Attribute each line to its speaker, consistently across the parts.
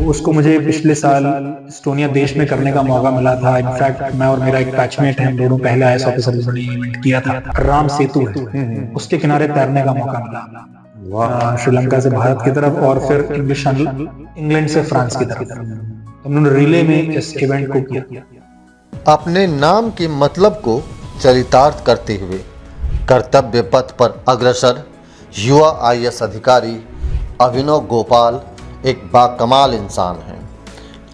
Speaker 1: उसको मुझे पिछले साल एस्टोनिया देश में करने का मौका मिला था। इनफैक्ट मैं और मेरा एक बैचमेट है, हम दोनों पहले आईएएस ऑफिसर ने इवेंट किया था। राम सेतु है, उसके किनारे तैरने का मौका मिला। श्रीलंका से भारत की तरफ और फिर इंग्लैंड से फ्रांस की तरफ। हम लोगों ने रिले में इस इवेंट को किया।
Speaker 2: अपने नाम के मतलब को चरितार्थ करते हुए कर्तव्य पथ पर अग्रसर युवा आईएएस अधिकारी अभिनव गोपाल एक बाकमाल इंसान हैं।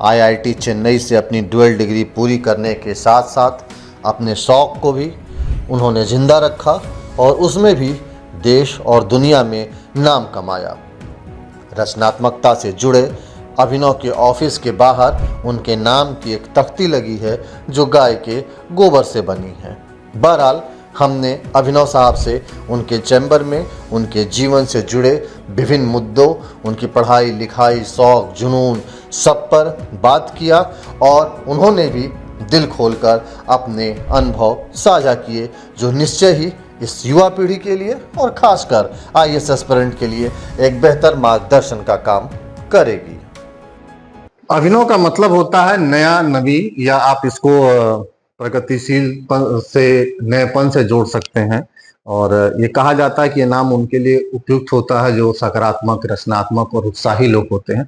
Speaker 2: आईआईटी चेन्नई से अपनी डुअल डिग्री पूरी करने के साथ साथ अपने शौक़ को भी उन्होंने जिंदा रखा और उसमें भी देश और दुनिया में नाम कमाया। रचनात्मकता से जुड़े अभिनव के ऑफिस के बाहर उनके नाम की एक तख्ती लगी है जो गाय के गोबर से बनी है। बहरहाल हमने अभिनव साहब से उनके चैम्बर में उनके जीवन से जुड़े विभिन्न मुद्दों, उनकी पढ़ाई लिखाई, शौक़, जुनून सब पर बात किया और उन्होंने भी दिल खोलकर अपने अनुभव साझा किए जो निश्चय ही इस युवा पीढ़ी के लिए और ख़ासकर आईएएस एस्पिरेंट के लिए एक बेहतर मार्गदर्शन का काम करेगी।
Speaker 3: अभिनव का मतलब होता है नया, नवी, या आप इसको प्रगतिशील से नएपन से जोड़ सकते हैं। और ये कहा जाता है कि ये नाम उनके लिए उपयुक्त होता है जो सकारात्मक, रचनात्मक और उत्साही लोग होते हैं।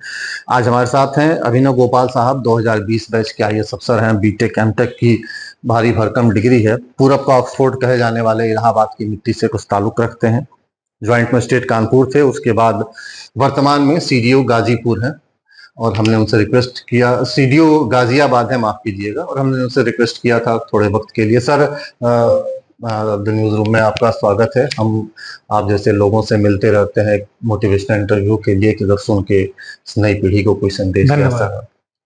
Speaker 3: आज हमारे साथ हैं अभिनव गोपाल साहब, 2020 बैच के आईएएस अफसर हैं। बीटेक एमटेक की भारी भरकम डिग्री है। पूरब का ऑक्सफोर्ड कहे जाने वाले इलाहाबाद की मिट्टी से कुछ ताल्लुक रखते हैं। ज्वाइंट मजिस्ट्रेट कानपुर थे, उसके बाद वर्तमान में सीडीओ गाजीपुर हैं। और हमने उनसे रिक्वेस्ट किया, सीडीओ गाजियाबाद है, माफ कीजिएगा, और हमने उनसे रिक्वेस्ट किया था थोड़े वक्त के लिए, सर द न्यूज रूम में आपका स्वागत है। हम आप जैसे लोगों से मिलते रहते हैं मोटिवेशनल इंटरव्यू के लिए कि अगर सुन के नई पीढ़ी को कोई संदेश दे सका,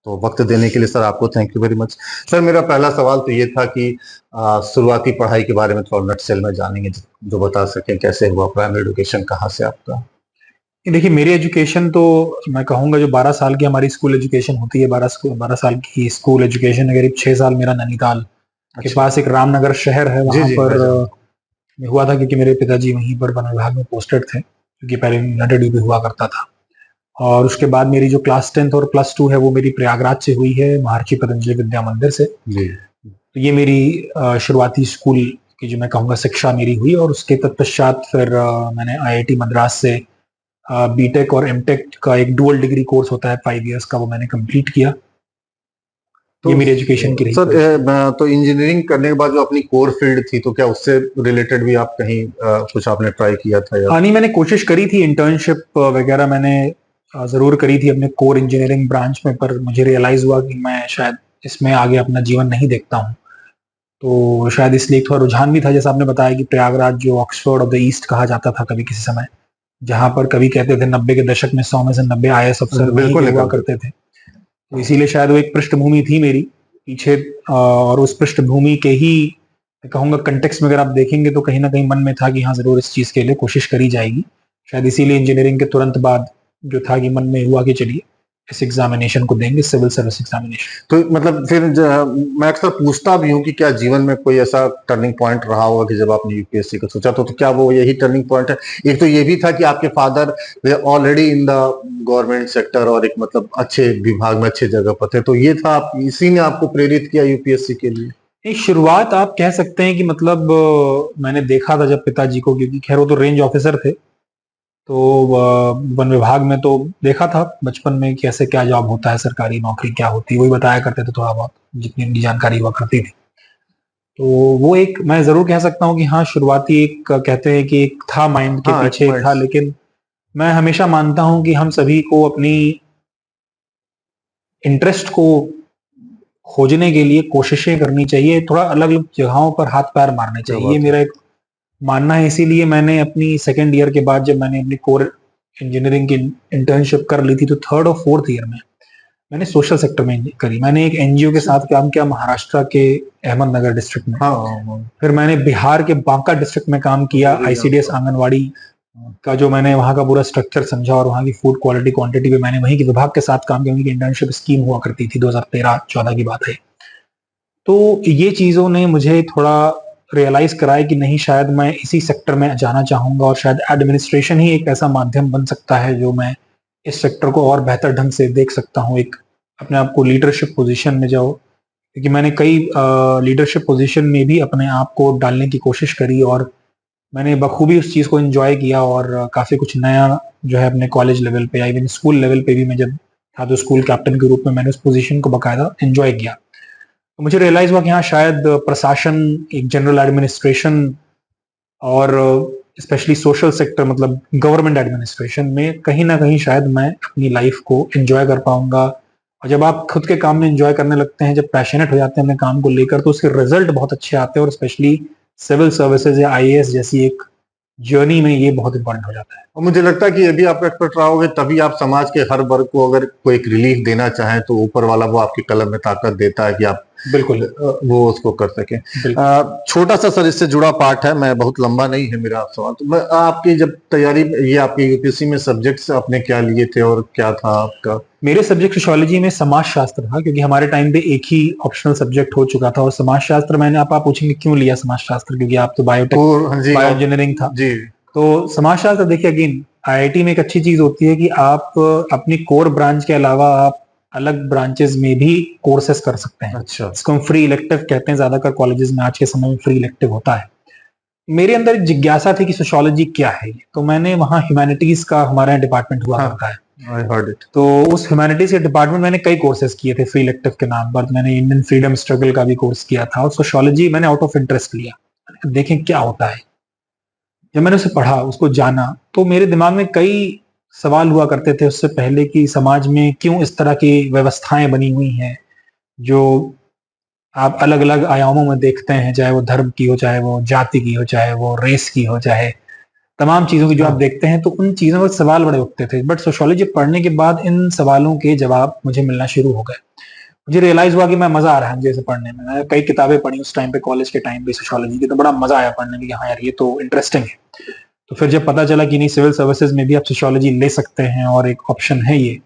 Speaker 3: तो वक्त देने के लिए सर आपको thank you very much. Sir मेरा पहला सवाल तो ये था कि शुरुआती पढ़ाई के बारे में थोड़ा नटसेल में जानेंगे, जो बता सकें कैसे हुआ प्राइमरी एजुकेशन, कहाँ से आपका?
Speaker 1: देखिए, मेरी एजुकेशन तो मैं कहूँगा जो 12 साल की हमारी स्कूल एजुकेशन होती है, 12 साल की स्कूल एजुकेशन, करीब 6 साल मेरा नैनीताल के पास एक रामनगर शहर है, वहाँ पर हुआ था, क्योंकि मेरे पिताजी वहीं पर वन विभाग में पोस्टेड थे, क्योंकि पहले यूनाइटेड भी हुआ करता था। और उसके बाद मेरी जो क्लास 10th और +2 है वो मेरी प्रयागराज से हुई है, महर्षि पतंजलि विद्या मंदिर से। तो ये मेरी शुरुआती स्कूल की जो मैं कहूँगा शिक्षा मेरी हुई। और उसके तत्पश्चात फिर मैंने आईआईटी मद्रास से बीटेक और एमटेक का एक डुअल डिग्री कोर्स होता है 5 इयर्स का, वो मैंने कंप्लीट किया। तो ये मेरी एजुकेशन की रही।
Speaker 3: सर तो इंजीनियरिंग करने के बाद जो अपनी कोर फील्ड थी, तो क्या उससे रिलेटेड भी आप कहीं कुछ आपने ट्राई किया था या?
Speaker 1: नहीं, मैंने कोशिश करी थी, इंटर्नशिप वगैरह मैंने जरूर करी थी अपने कोर इंजीनियरिंग ब्रांच में, पर मुझे रियलाइज हुआ कि मैं शायद इसमें आगे अपना जीवन नहीं देखता हूँ। तो शायद इसलिए थोड़ा रुझान भी था, जैसा आपने बताया कि प्रयागराज जो ऑक्सफोर्ड ऑफ द ईस्ट कहा जाता था कभी किसी समय, जहां पर कभी कहते थे 90 के दशक में 100 में से 90 आईएएस अफसर बिल्कुल हुआ करते थे। तो इसीलिए शायद वो एक पृष्ठभूमि थी मेरी पीछे, और उस पृष्ठभूमि के ही कहूंगा कंटेक्स्ट में अगर आप देखेंगे तो कहीं ना कहीं मन में था कि हाँ जरूर इस चीज के लिए कोशिश करी जाएगी। शायद इसीलिए इंजीनियरिंग के तुरंत बाद जो था कि मन में हुआ कि चलिए इस एग्जामिनेशन को देंगे, सिविल सर्विस एग्जामिनेशन।
Speaker 3: तो मतलब फिर मैं अक्सर पूछता भी हूँ कि क्या जीवन में कोई ऐसा टर्निंग पॉइंट रहा होगा कि जब आपने यूपीएससी को सोचा, तो क्या वो यही टर्निंग पॉइंट है? एक तो ये भी था कि आपके father already in the government sector और एक मतलब अच्छे विभाग में अच्छे जगह पर थे, तो ये था इसी ने आपको प्रेरित किया यूपीएससी के लिए?
Speaker 1: शुरुआत आप कह सकते हैं कि मतलब मैंने देखा था जब पिताजी को, क्योंकि खैर वो तो रेंज ऑफिसर थे, तो वन विभाग में तो देखा था बचपन में कैसे क्या जॉब होता है, सरकारी नौकरी क्या होती है, वही बताया करते थे थोड़ा बहुत जितनी उनकी जानकारी हुआ करती थी। तो वो एक मैं जरूर कह सकता हूँ कि हाँ शुरुआती एक कहते हैं कि एक था माइंड के पीछे एक था, लेकिन मैं हमेशा मानता हूँ कि हम सभी को अपनी इंटरेस्ट को खोजने के लिए कोशिशें करनी चाहिए, थोड़ा अलग अलग जगहों पर हाथ पैर मारने चाहिए, ये मेरा एक मानना है। इसीलिए मैंने अपनी सेकेंड ईयर के बाद जब मैंने अपनी कोर इंजीनियरिंग की इंटर्नशिप कर ली थी, तो 3rd और 4th ईयर में मैंने सोशल सेक्टर में करी। मैंने एक एनजीओ के साथ काम किया महाराष्ट्र के अहमदनगर डिस्ट्रिक्ट में। फिर मैंने बिहार के बांका डिस्ट्रिक्ट में काम किया, आईसीडीएस आंगनवाड़ी का जो मैंने वहाँ का पूरा स्ट्रक्चर समझा और वहाँ की फूड क्वालिटी क्वांटिटी पे मैंने वहीं के विभाग के साथ काम किया। उनकी इंटर्नशिप स्कीम हुआ करती थी, 2013-14 की बात है। तो ये चीजों ने मुझे थोड़ा रियलाइज कराया कि नहीं, शायद मैं इसी सेक्टर में जाना चाहूंगा और शायद एडमिनिस्ट्रेशन ही एक ऐसा माध्यम बन सकता है जो मैं इस सेक्टर को और बेहतर ढंग से देख सकता हूँ, एक अपने आप को लीडरशिप पोजीशन में जाओ, क्योंकि मैंने कई लीडरशिप पोजीशन में भी अपने आप को डालने की कोशिश करी और मैंने बखूबी उस चीज़ को एंजॉय किया और काफ़ी कुछ नया जो है अपने कॉलेज लेवल पे या इवन स्कूल लेवल पे भी मैं जब था तो स्कूल कैप्टन के रूप में मैंने उस पोजीशन को बाकायदा एंजॉय किया। तो मुझे रियलाइज हुआ कि हाँ शायद प्रशासन, एक जनरल एडमिनिस्ट्रेशन और स्पेशली सोशल सेक्टर मतलब गवर्नमेंट एडमिनिस्ट्रेशन में कहीं ना कहीं शायद मैं अपनी लाइफ को एंजॉय कर पाऊंगा। और जब आप खुद के काम में एंजॉय करने लगते हैं, जब पैशनेट हो जाते हैं अपने काम को लेकर, तो उसके रिजल्ट बहुत अच्छे आते हैं और स्पेशली सिविल सर्विसेज या आईएएस जैसी एक जर्नी में ये बहुत इंपॉर्टेंट हो जाता है।
Speaker 3: और मुझे लगता है कि यदि आप एक्सपर्ट रहोगे तभी आप समाज के हर वर्ग को अगर कोई एक रिलीफ देना चाहें तो ऊपर वाला वो आपकी कलम में ताकत देता है कि आप
Speaker 1: बिल्कुल
Speaker 3: वो उसको कर सके। छोटा सा सर इससे जुड़ा पार्ट है, मैं बहुत लंबा नहीं है मेरा सवाल। तो मैं आपकी जब तैयारी, ये आपकी यूपीएससी में सब्जेक्ट्स आपने क्या लिए थे और क्या था आपका?
Speaker 1: मेरे सब्जेक्ट सोशियोलॉजी में समाज शास्त्र था, क्योंकि हमारे टाइम पे एक ही ऑप्शनल सब्जेक्ट हो चुका था। और समाज शास्त्र मैंने, आप पूछेंगे क्यों लिया समाज शास्त्र, क्योंकि आप तो बायो इंजीनियरिंग था
Speaker 3: जी।
Speaker 1: तो समाज शास्त्र देखिए, अगेन आईआईटी में एक अच्छी चीज होती है कि आप अपनी कोर ब्रांच के अलावा आप अलग ब्रांचेस में भी कोर्सेस कर सकते हैं।
Speaker 3: अच्छा।
Speaker 1: इसको हम फ्री इलेक्टिव कहते हैं, ज्यादातर कॉलेजेस में आज के समय में फ्री इलेक्टिव होता है। मेरे अंदर एक जिज्ञासा थी कि सोशियोलॉजी क्या है, तो मैंने वहाँ ह्यूमैनिटीज का हमारे यहाँ डिपार्टमेंट हुआ करता है,
Speaker 3: I heard it.
Speaker 1: तो उस ह्यूमैनिटीज के डिपार्टमेंट मैंने कई कोर्सेज किए थे फ्री इलेक्टिव के नाम पर। मैंने इंडियन फ्रीडम स्ट्रगल का भी कोर्स किया था और सोशियोलॉजी मैंने आउट ऑफ इंटरेस्ट लिया, देखें क्या होता है। जब मैंने उसे पढ़ा, उसको जाना, तो मेरे दिमाग में कई सवाल हुआ करते थे उससे पहले कि समाज में क्यों इस तरह की व्यवस्थाएं बनी हुई हैं जो आप अलग अलग आयामों में देखते हैं, चाहे वो धर्म की हो, चाहे वो जाति की हो, चाहे वो रेस की हो, चाहे तमाम चीजों की जो आप देखते हैं, तो उन चीजों पर सवाल बड़े उठते थे। बट सोशियोलॉजी पढ़ने के बाद इन सवालों के जवाब मुझे मिलना शुरू हो गए। मुझे रियलाइज हुआ कि मैं मजा आ रहा है मुझे इसे पढ़ने में। मैंने कई किताबें पढ़ी उस टाइम पे, कॉलेज के टाइम पे सोशियोलॉजी की, तो बड़ा मजा आया पढ़ने में कि हाँ यार ये तो इंटरेस्टिंग है। तो फिर जब पता चला कि नहीं सिविल सर्विसेज में भी आप सोशियोलॉजी ले सकते हैं और एक ऑप्शन है ये,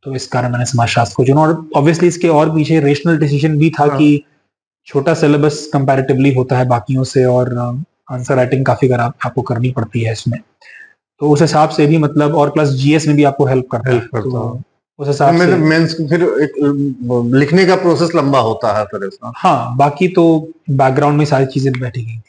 Speaker 1: तो इस कारण मैंने समाजशास्त्र को चुना। और ऑब्वियसली इसके और पीछे रेशनल डिसीजन भी था कि छोटा सिलेबस कंपैरेटिवली होता है बाकियों से और आंसर राइटिंग काफी आपको करनी पड़ती है इसमें, तो उस हिसाब से भी मतलब, और प्लस जीएस में भी आपको हेल्प करता है, तो उस हिसाब से
Speaker 3: मेंस फिर एक लिखने का प्रोसेस लंबा होता है फिर इसका।
Speaker 1: हाँ, बाकी तो बैकग्राउंड में सारी चीजें बैठी गई थी।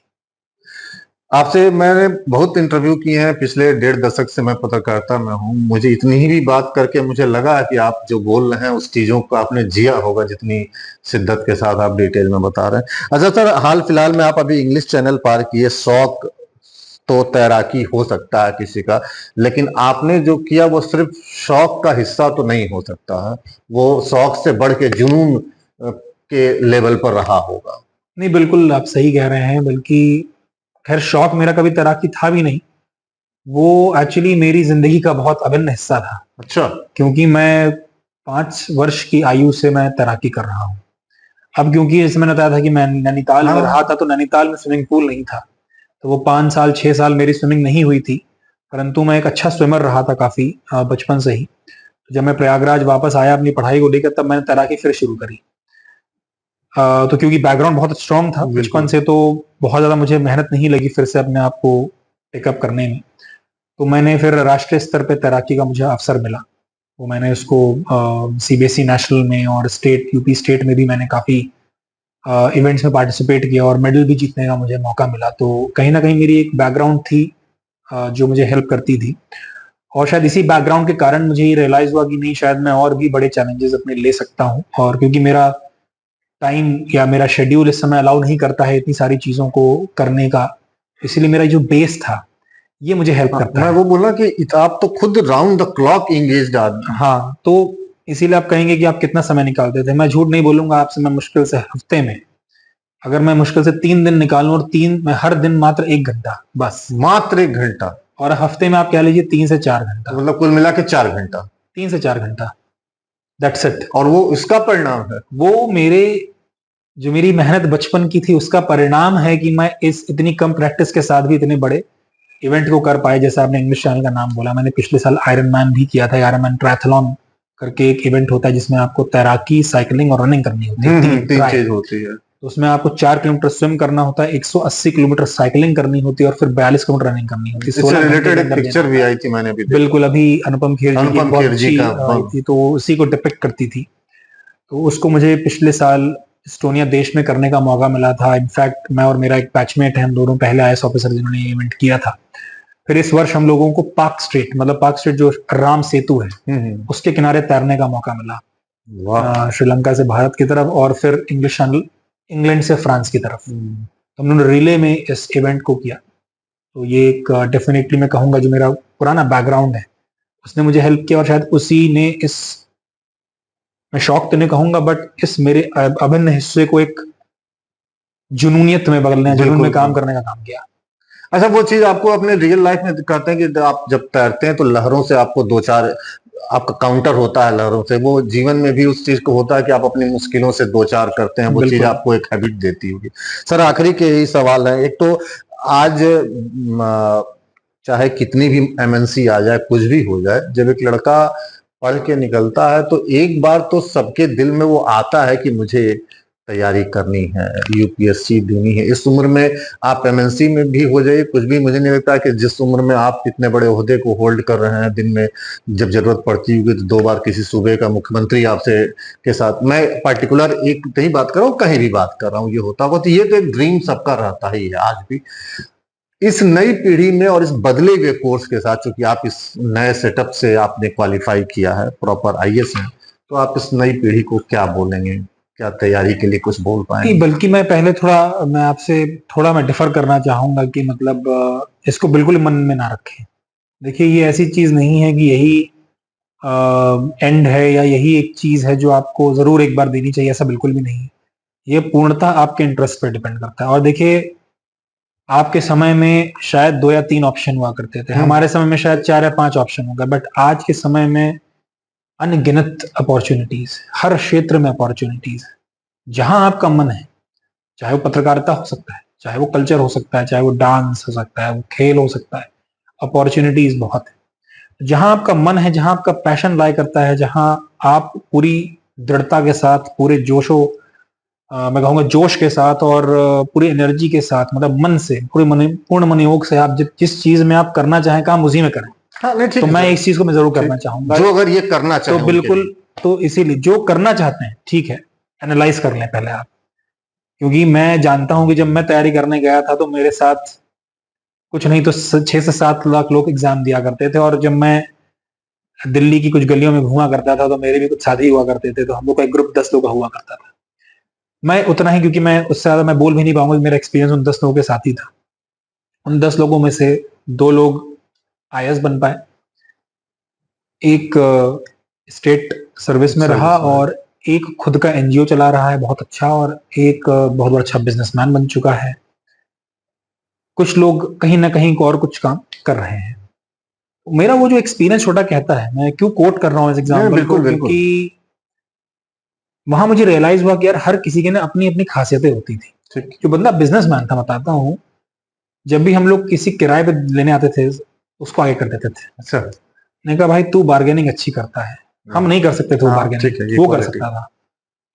Speaker 3: आपसे मैंने बहुत इंटरव्यू किए हैं, पिछले 1.5 दशक से मैं पत्रकारिता में हूँ। मुझे इतनी ही भी बात करके मुझे लगा कि आप जो बोल रहे हैं उस चीजों को आपने जिया होगा, जितनी शिद्दत के साथ आप डिटेल में बता रहे हैं। अच्छा सर, हाल फिलहाल में आप अभी इंग्लिश चैनल पार किए। शौक तो तैराकी हो सकता है किसी का, लेकिन आपने जो किया वो सिर्फ शौक का हिस्सा तो नहीं हो सकता है, वो शौक से बढ़ के जुनून के लेवल पर रहा होगा।
Speaker 1: नहीं, बिल्कुल आप सही कह रहे हैं। बल्कि खैर शौक मेरा कभी तैराकी था भी नहीं, वो एक्चुअली मेरी जिंदगी का बहुत अभिन्न हिस्सा था।
Speaker 3: अच्छा।
Speaker 1: क्योंकि मैं 5 वर्ष की आयु से मैं तैराकी कर रहा हूँ। अब क्योंकि जैसे मैंने बताया था कि मैं नैनीताल में रहा था, तो नैनीताल में स्विमिंग पूल नहीं था, तो वो 5 साल 6 साल मेरी स्विमिंग नहीं हुई थी। परंतु मैं एक अच्छा स्विमर रहा था काफी बचपन से ही। जब मैं प्रयागराज वापस आया अपनी पढ़ाई को लेकर, तब मैंने तैराकी फिर शुरू करी। तो क्योंकि बैकग्राउंड बहुत स्ट्रांग था बचपन से, तो बहुत ज्यादा मुझे मेहनत नहीं लगी फिर से अपने आप को पिकअप करने में। तो मैंने फिर राष्ट्रीय स्तर पे तैराकी का मुझे अवसर मिला, तो मैंने उसको सीबीएसई नेशनल में और स्टेट, यूपी स्टेट में भी मैंने काफी इवेंट्स में पार्टिसिपेट किया और मेडल भी जीतने का मुझे मौका मिला। तो कहीं ना कहीं मेरी एक बैकग्राउंड थी जो मुझे हेल्प करती थी, और शायद इसी बैकग्राउंड के कारण मुझे ये रियलाइज हुआ कि नहीं, शायद मैं और भी बड़े चैलेंजेस अपने ले सकता हूँ। और क्योंकि मेरा टाइम या मेरा शेड्यूल इस समय अलाउ नहीं करता है इतनी सारी चीजों को करने का, इसीलिए मेरा जो बेस था ये मुझे हेल्प करता है।
Speaker 3: मैं वो बोला कि आप तो खुद राउंड द क्लॉक एंगेज्ड आदमी।
Speaker 1: हाँ, तो इसीलिए आप कहेंगे कि आप कितना समय निकालते थे। मैं झूठ नहीं बोलूंगा आपसे, मैं मुश्किल से हफ्ते में, अगर मैं मुश्किल से 3 दिन निकालूं, और 3 में हर दिन मात्र 1 घंटा, बस
Speaker 3: मात्र 1 घंटा,
Speaker 1: और हफ्ते में आप कह लीजिए 3 से 4 घंटा,
Speaker 3: मतलब कुल मिला के 4 घंटा,
Speaker 1: 3 से 4 घंटा, दैट्स इट।
Speaker 3: और वो इसका परिणाम है,
Speaker 1: वो मेरी मेहनत बचपन की थी, उसका परिणाम है कि मैं इस इतनी कम प्रैक्टिस के साथ भी इतने बड़े इवेंट को कर पाए। जैसे आपने इंग्लिश चैनल का नाम बोला, मैंने पिछले साल आयरन मैन भी किया था। आयरन मैन ट्रायथलॉन करके एक इवेंट होता है जिसमें आपको तैराकी, साइकिलिंग और रनिंग करनी होती है,
Speaker 3: 3 चीज होती है।
Speaker 1: तो उसमें आपको 4 किलोमीटर स्विम करना होता है, 180 किलोमीटर साइकिलिंग करनी होती है और फिर 42 किलोमीटर रनिंग करनी होती है।
Speaker 3: इससे
Speaker 1: 16 घंटे
Speaker 3: रिलेटेड
Speaker 1: के
Speaker 3: एक
Speaker 1: अंदर
Speaker 3: पिक्चर
Speaker 1: देना
Speaker 3: भी
Speaker 1: होता
Speaker 3: आई थी, मैंने भी
Speaker 1: है।
Speaker 3: देखी।
Speaker 1: बिल्कुल, अभी अनुपम खेर जी की
Speaker 3: अनुपम
Speaker 1: बहुत
Speaker 3: खेर जी
Speaker 1: अच्छी
Speaker 3: का
Speaker 1: आई थी, तो उसी को डिपिक्ट करती थी। तो उसको मुझे पिछले साल एस्टोनिया देश में करने का मौका मिला था। इनफैक्ट मैं और मेरा एक बैचमेट है, हम दोनों पहले आईएएस ऑफिसर जिन्होंने ये इवेंट किया था। फिर इस वर्ष हम लोगों को पार्क स्ट्रीट, मतलब पार्क स्ट्रीट जो राम सेतु है, उसके किनारे तैरने का मौका मिला,
Speaker 3: वाह।
Speaker 1: श्रीलंका से भारत की तरफ और फिर इंग्लैंड से फ्रांस की तरफ। तो हम लोगों ने रिले में इस इवेंट को किया। तो ये एक डेफिनेटली मैं कहूंगा जो मेरा पुराना बैकग्राउंड है उसने मुझे हेल्प किया, और शायद उसी ने इस, मैं शौक तो नहीं कहूंगा, बट इस मेरे अभिन्न हिस्से को एक जुनूनियत में बदलने, जुनून में काम करने का काम किया।
Speaker 3: अच्छा, वो चीज आपको अपने रियल लाइफ में कहते हैं कि आप जब तैरते हैं तो लहरों से आपको दो चार, आपका काउंटर होता है लहरों से, वो जीवन में भी उस चीज को होता है कि आप अपनी मुश्किलों से दो चार करते हैं, वो चीज आपको एक हैबिट देती होगी। सर, आखिरी के यही सवाल है। एक तो आज चाहे कितनी भी एमएनसी आ जाए, कुछ भी हो जाए, जब एक लड़का पढ़ के निकलता है तो एक बार तो सबके दिल में वो आता है कि मुझे तैयारी करनी है, यूपीएससी देनी है। इस उम्र में आप एमएनसी में भी हो जाइए, कुछ भी, मुझे नहीं लगता कि जिस उम्र में आप इतने बड़े ओहदे को होल्ड कर रहे हैं, दिन में जब जरूरत पड़ती होगी तो 2 बार किसी सूबे का मुख्यमंत्री आपसे के साथ, मैं पर्टिकुलर एक नहीं बात कर रहा हूँ, कहीं भी बात कर रहा हूँ, ये होता होगा। तो ये तो एक ड्रीम सबका रहता ही है आज भी। इस नई पीढ़ी में और इस बदले हुए कोर्स के साथ, चूंकि आप इस नए सेटअप से आपने क्वालिफाई किया है, प्रॉपर आईएएस है, तो आप इस नई पीढ़ी को क्या बोलेंगे? क्या तैयारी के लिए कुछ बोल पाएंगे?
Speaker 1: बल्कि मैं पहले थोड़ा, मैं आपसे थोड़ा मैं डिफर करना चाहूंगा कि मतलब इसको बिल्कुल मन में ना रखें। देखिए, ये ऐसी चीज नहीं है कि यही एंड है या यही एक चीज है जो आपको जरूर एक बार देनी चाहिए, ऐसा बिल्कुल भी नहीं है। ये पूर्णतः आपके इंटरेस्ट पे डिपेंड करता है। और देखिए, आपके समय में शायद 2 या 3 ऑप्शन हुआ करते थे, हमारे समय में शायद 4 या 5 ऑप्शन होगा, बट आज के समय में अनगिनत अपॉर्चुनिटीज, हर क्षेत्र में अपॉर्चुनिटीज है। जहां आपका मन है, चाहे वो पत्रकारिता हो सकता है, चाहे वो कल्चर हो सकता है, चाहे वो डांस हो सकता है, वो खेल हो सकता है, अपॉर्चुनिटीज बहुत है। जहां आपका मन है, जहां आपका पैशन लाई करता है, जहां आप पूरी दृढ़ता के साथ, पूरे जोशो मैं कहूंगा जोश के साथ और पूरी एनर्जी के साथ, मतलब मन से, पूर्ण मनोयोग से आप जिस चीज में आप करना चाहें काम उसी में करें।
Speaker 3: हाँ, नहीं, ठीक
Speaker 1: तो
Speaker 3: है
Speaker 1: मैं
Speaker 3: सर।
Speaker 1: इस चीज को मैं जरूर करना चाहूंगा,
Speaker 3: जो अगर ये करना चाहे
Speaker 1: तो बिल्कुल। तो इसीलिए जो करना चाहते हैं, ठीक है, एनालाइज कर लें पहले आप। क्योंकि मैं जानता हूं कि जब मैं तैयारी करने गया था तो मेरे साथ कुछ नहीं तो 6 से 7 लाख लोग एग्जाम दिया करते थे, और जब मैं दिल्ली की कुछ गलियों में घूमा करता था तो मेरे भी कुछ साथी हुआ करते थे, तो हम लोग का एक ग्रुप 10 लोग का हुआ करता था। मैं उतना ही, क्योंकि मैं उससे ज्यादा मैं बोल भी नहीं पाऊंगा, मेरा एक्सपीरियंस उन 10 लोगों के साथ ही था। उन 10 लोगों में से 2 लोग आईएएस बन पाए, एक स्टेट सर्विस में रहा, और एक खुद का एनजीओ चला रहा है बहुत अच्छा, और एक बहुत बड़ा अच्छा बिजनेसमैन बन चुका है। कुछ लोग कहीं ना कहीं और कुछ काम कर रहे हैं। मेरा वो जो एक्सपीरियंस छोटा कहता है, मैं क्यों कोट कर रहा हूँ इस एग्जाम्पल को, क्योंकि वहां मुझे रियलाइज हुआ कि यार हर किसी के ना अपनी अपनी खासियतें होती थी। जो बंदा बिजनेसमैन था, बताता हूँ, जब भी हम लोग किसी किराए पे लेने आते थे उसको आगे कर देते थे। अच्छा, मैंने कहा भाई तू बार्गेनिंग अच्छी करता है, हम नहीं कर सकते थे वो बार्गेनिंग, वो कर सकता था।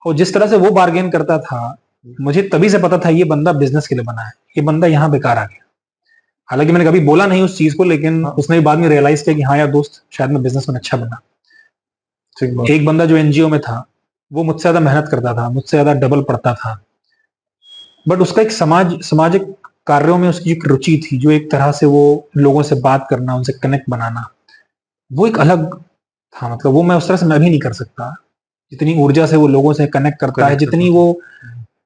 Speaker 1: और जिस तरह से वो बार्गेन करता था, मुझे तभी से पता था ये बंदा बिजनेस के लिए बना है, ये बंदा यहाँ बेकार आ गया। हालांकि मैंने कभी बोला नहीं उस चीज को, लेकिन उसने बाद में रियलाइज किया कि हाँ यार दोस्त, शायद मैं बिजनेस में अच्छा बना। एक बंदा जो एनजीओ में था, वो मुझसे ज्यादा मेहनत करता था, मुझसे ज्यादा डबल पढ़ता था, बट उसका एक सामाजिक कार्यों में उसकी एक रुचि थी, जो एक तरह से वो लोगों से बात करना, उनसे कनेक्ट बनाना, वो एक अलग था। मतलब वो मैं उस तरह से मैं भी नहीं कर सकता, जितनी ऊर्जा से वो लोगों से कनेक्ट करता है, जितनी वो,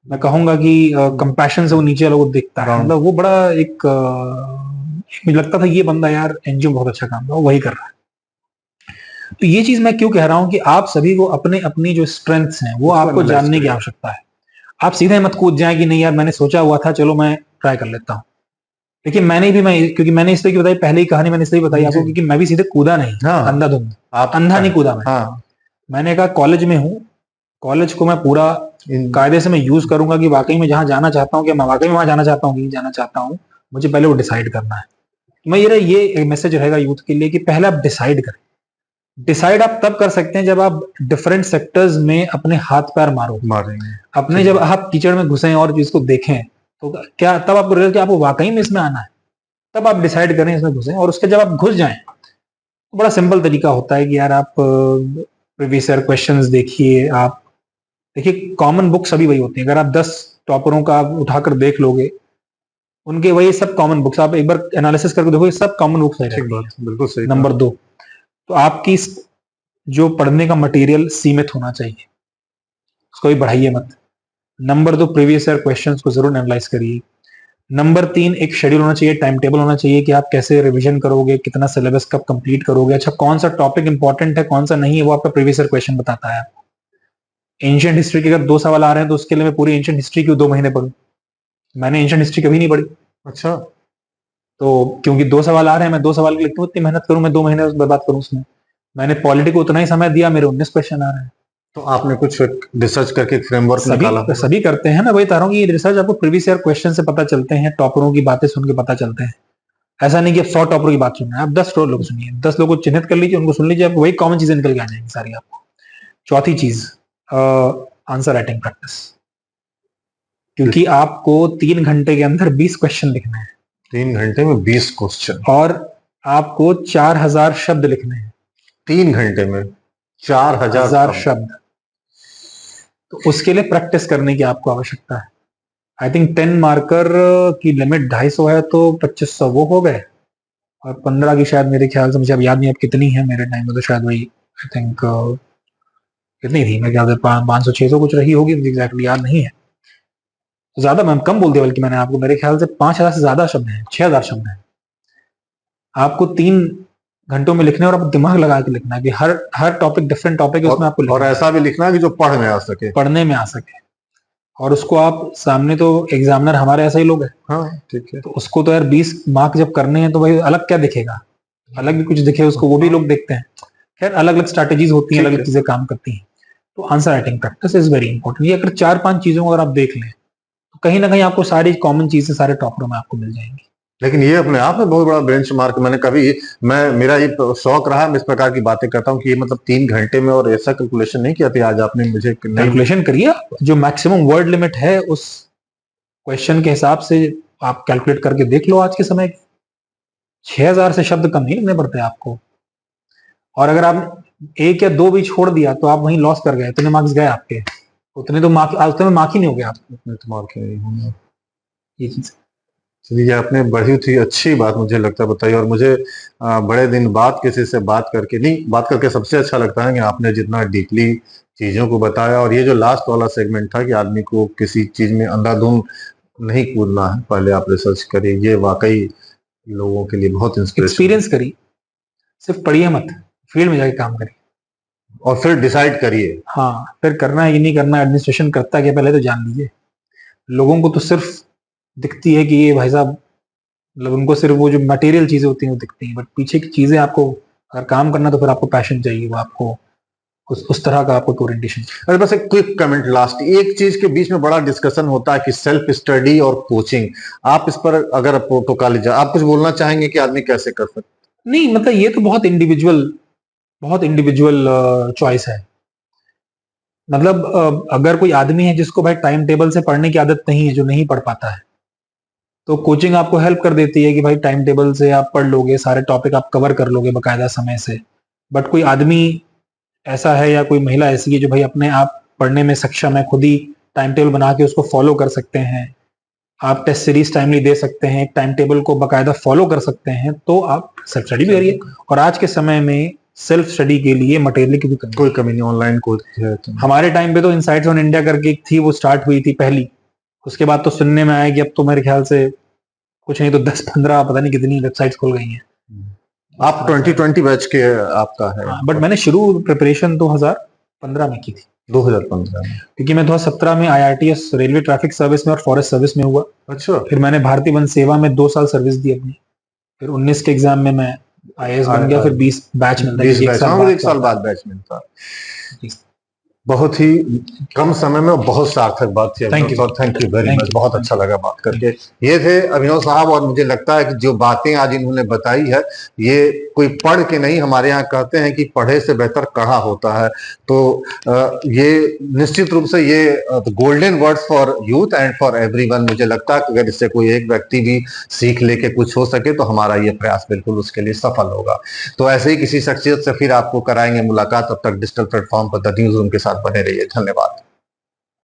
Speaker 1: मैं कहूंगा कि कंपैशन से वो नीचे लोगों को देखता है। मतलब वो बड़ा एक मुझे लगता था ये बंदा यार एनजीओ बहुत अच्छा काम है, वही कर रहा है। तो ये चीज मैं क्यों कह रहा हूं कि आप सभी को अपने अपनी जो स्ट्रेंथ्स हैं वो आपको जानने की आवश्यकता है। आप सीधे मत कूद जाए कि नहीं यार मैंने सोचा हुआ था, चलो मैं ट्राई कर लेता हूँ। लेकिन क्योंकि मैंने इसलिए बताई, पहले ही कहानी मैंने इसलिए बताई आपको, क्योंकि मैं भी सीधे कूदा नहीं, अंधाधुंध, अंधा नहीं कूदा मैं। मैंने कहा कॉलेज में हूँ, कॉलेज को मैं पूरा कायदे से मैं यूज करूंगा कि वाकई में जहां जाना चाहता हूँ, कि मैं वाकई में वहां जाना चाहता हूँ कि जाना चाहता हूँ, मुझे पहले वो डिसाइड करना है। मैं ये मैसेज रहेगा यूथ के लिए कि पहले आप डिसाइड करें, डिसाइड आप तब कर सकते हैं जब आप डिफरेंट सेक्टर्स में अपने हाथ पैर
Speaker 3: मारेंगे।
Speaker 1: अपने जब आप कीचड़ में घुसे और चीज को देखें तो क्या तब आपको रिजल्ट कि आपको वाकई में इसमें आना है, तब आप डिसाइड करें इसमें घुसें। और उसके जब आप घुस जाएं तो बड़ा सिंपल तरीका होता है कि यार आप प्रीवियस ईयर क्वेश्चंस देखिए। आप देखिए कॉमन बुक्स अभी वही होती हैं। अगर आप 10 टॉपरों का आप उठाकर देख लोगे, उनके वही सब कॉमन बुक्स, आप एक बार एनालिसिस करके देखो, ये सब कॉमन बुक्स है।
Speaker 3: बिल्कुल सही।
Speaker 1: नंबर 2, तो आपकी जो पढ़ने का मटेरियल सीमित होना चाहिए, उसको भी बढ़ाइए मत। नंबर 2, प्रीवियस ईयर क्वेश्चंस को जरूर एनालाइज करिए। नंबर 3, एक शेड्यूल होना चाहिए, टाइम टेबल होना चाहिए कि आप कैसे रिवीजन करोगे, कितना सिलेबस कब कंप्लीट करोगे। अच्छा, कौन सा टॉपिक इंपॉर्टेंट है, कौन सा नहीं है, वो आपका प्रीवियस ईयर क्वेश्चन बताता है। एंशिएंट हिस्ट्री के अगर 2 सवाल आ रहे हैं तो उसके लिए मैं पूरी एंशिएंट हिस्ट्री क्यों 2 महीने पढ़ूं? मैंने एंशिएंट हिस्ट्री कभी नहीं पढ़ी।
Speaker 3: अच्छा,
Speaker 1: तो क्योंकि 2 सवाल आ रहे हैं, मैं 2 सवाल के लिए क्यों इतनी मेहनत करूं, मैं 2 महीने बर्बाद करूं उसमें। मैंने पॉलिटी को उतना ही समय दिया, मेरे 19 क्वेश्चन आ रहे हैं।
Speaker 3: तो आपने कुछ रिसर्च करके एक फ्रेमवर्क निकाला होगा।
Speaker 1: सभी करते हैं, मैं वही बता रहा हूँ कि रिसर्च आपको प्रीवियस ईयर क्वेश्चन से पता चलते हैं, टॉपरों की बातें सुन के पता चलते हैं। ऐसा नहीं कि आप 100 टॉपरों की बात सुन रहे हैं, आप 10 लोग सुनिए, 10 लोगों को चिन्हित कर लीजिए, उनको सुन लीजिए, आपको वही कॉमन चीजें निकल के आ जाएंगी सारी आपको। चौथी चीज, आंसर राइटिंग प्रैक्टिस, क्योंकि आपको 3 घंटे के अंदर 20 क्वेश्चन लिखने हैं।
Speaker 3: 3 घंटे में 20 क्वेश्चन,
Speaker 1: और आपको 4000 शब्द लिखने हैं।
Speaker 3: 3 घंटे में 4000
Speaker 1: शब्द। तो उसके लिए प्रैक्टिस करने की आपको आवश्यकता है। आई थिंक 10 मार्कर की लिमिट 250 है, तो 2500 वो हो गए। और 15 की शायद, मेरे ख्याल से, मुझे अब याद नहीं अब कितनी है, मेरे टाइम में तो शायद वही आई थिंक कितनी थी, मेरे ख्याल से 500-600 कुछ रही होगी, मुझे एग्जैक्टली याद नहीं है। तो ज्यादा मैं कम बोल दिया, बल्कि मैंने आपको, मेरे ख्याल से 5000 से ज्यादा शब्द हैं, 6000 शब्द हैं। आपको 3 घंटों में लिखना है और आप दिमाग लगा के लिखना है कि हर टॉपिक डिफरेंट टॉपिक है, उसमें आपको
Speaker 3: और ऐसा भी लिखना है कि जो पढ़ने में आ सके।
Speaker 1: और उसको आप सामने, तो एग्जामिनर हमारे ऐसे ही लोग हैं।
Speaker 3: हाँ, ठीक है।
Speaker 1: तो उसको तो यार 20 मार्क जब करने हैं तो भाई अलग क्या दिखेगा, अलग भी कुछ दिखे उसको, वो भी लोग देखते हैं। खैर, अलग अलग स्ट्रैटेजीज होती हैं, अलग अलग चीजें काम करती हैं। तो answer writing practice is very important. ये अगर 4-5 चीजों को अगर आप देख लें तो कहीं ना कहीं आपको सारी कॉमन चीजें सारे टॉपरों में आपको मिल जाएंगी।
Speaker 3: लेकिन ये अपने आप में बहुत बड़ा बेंचमार्क। मेरा ये शौक रहा, मैं इस प्रकार की बातें करता हूँ कि ये मतलब 3 घंटे में, और ऐसा कैलकुलेशन नहीं किया था। आज आपने मुझे
Speaker 1: कैलकुलेशन करिए, जो मैक्सिमम वर्ड लिमिट है उस क्वेश्चन के हिसाब से आप कैलकुलेट करके देख लो। आज के समय 6000 से शब्द कम नहीं लिखने पड़ते आपको। और अगर आप 1 या 2 भी छोड़ दिया तो आप वहीं लॉस कर गए, इतने मार्क्स गए आपके, उतने में मार्क ही नहीं हो गया आपको।
Speaker 3: उतने तो मार्क नहीं होंगे।
Speaker 1: ये चीज,
Speaker 3: चलिए, आपने बड़ी ही अच्छी बात मुझे लगता है बताई। और मुझे बड़े दिन बाद किसी से बात करके सबसे अच्छा लगता है कि आपने जितना डीपली चीजों को बताया। और ये जो लास्ट वाला सेगमेंट था कि आदमी को किसी चीज में अंधाधुंध नहीं कूदना है, पहले आप रिसर्च करिए, ये वाकई लोगों के लिए बहुत
Speaker 1: एक्सपीरियंस करिए, सिर्फ पढ़िए मत, फील्ड में जाके काम करिए
Speaker 3: और फिर डिसाइड करिए।
Speaker 1: हाँ, फिर करना है कि नहीं करना, एडमिनिस्ट्रेशन करता है क्या पहले तो जान लीजिए। लोगों को तो सिर्फ दिखती है कि ये भाई साहब, मतलब उनको सिर्फ वो जो मटेरियल चीजें होती हैं वो दिखती हैं, बट पीछे की चीजें आपको अगर काम करना तो फिर आपको पैशन चाहिए, वो आपको उस तरह का आपको ओरिएंटेशन।
Speaker 3: अरे बस एक क्विक कमेंट लास्ट, एक चीज के बीच में बड़ा डिस्कशन होता है कि सेल्फ स्टडी और कोचिंग। आप इस पर अगर प्रोटोकॉल आप कुछ बोलना चाहेंगे कि आदमी कैसे कर सकते?
Speaker 1: नहीं, मतलब ये तो बहुत इंडिविजुअल चॉइस है। मतलब अगर कोई आदमी है जिसको भाई टाइम टेबल से पढ़ने की आदत नहीं है, जो नहीं पढ़ पाता है, तो कोचिंग आपको हेल्प कर देती है कि भाई टाइम टेबल से आप पढ़ लोगे, सारे टॉपिक आप कवर कर लोगे बकायदा समय से। बट कोई आदमी ऐसा है या कोई महिला ऐसी है जो भाई अपने आप पढ़ने में सक्षम है, खुद ही टाइम टेबल बना के उसको फॉलो कर सकते हैं, आप टेस्ट सीरीज टाइमली दे सकते हैं, टाइम टेबल को बकायदा फॉलो कर सकते हैं, तो आप सेल्फ स्टडी भी करिए। और आज के समय में सेल्फ स्टडी के लिए मटेरियल की भी
Speaker 3: कोई कमी नहीं, ऑनलाइन कोर्स है।
Speaker 1: हमारे टाइम पे तो इनसाइट्स ऑन इंडिया करके एक थी, वो स्टार्ट हुई थी पहली। उसके बाद तो सुनने में आया कि अब तो मेरे ख्याल से कुछ नहीं तो 10-15 पता नहीं कितनी वेबसाइट्स खुल गई हैं।
Speaker 3: आप 2020 बैच के आपका है?
Speaker 1: बट मैंने शुरू प्रिपरेशन 2015 में की थी।
Speaker 3: 2015 में,
Speaker 1: क्योंकि मैं 2017 में IRTS रेलवे ट्रैफिक सर्विस में और फॉरेस्ट सर्विस में हुआ।
Speaker 3: अच्छा।
Speaker 1: फिर मैंने भारतीय वन सेवा में 2 साल सर्विस दी अपनी। फिर 19 के एग्जाम में मैं IAS बन गया। फिर 20 बैच मिलता है,
Speaker 3: 1 साल बाद बैच मिलता है।
Speaker 1: बहुत ही
Speaker 3: कम समय में बहुत सार्थक बात थी
Speaker 1: Thank you.
Speaker 3: अभिनव साहब, thank you very
Speaker 1: Thank
Speaker 3: much,
Speaker 1: you.
Speaker 3: बहुत अच्छा लगा बात करके। ये थे अभिनव साहब, और मुझे लगता है कि जो बातें आज इन्होंने बताई है ये कोई पढ़ के नहीं, हमारे यहाँ कहते हैं कि पढ़े से बेहतर कहा होता है। तो ये निश्चित रूप से ये golden words for youth and for everyone. मुझे लगता है कि अगर इससे कोई एक व्यक्ति भी सीख लेके कुछ हो सके तो हमारा ये प्रयास बिल्कुल उसके लिए सफल होगा। तो ऐसे ही किसी शख्सियत से फिर आपको कराएंगे मुलाकात। तब तक डिजिटल प्लेटफॉर्म पर द न्यूज़ रूम के साथ बने रहिए। धन्यवाद।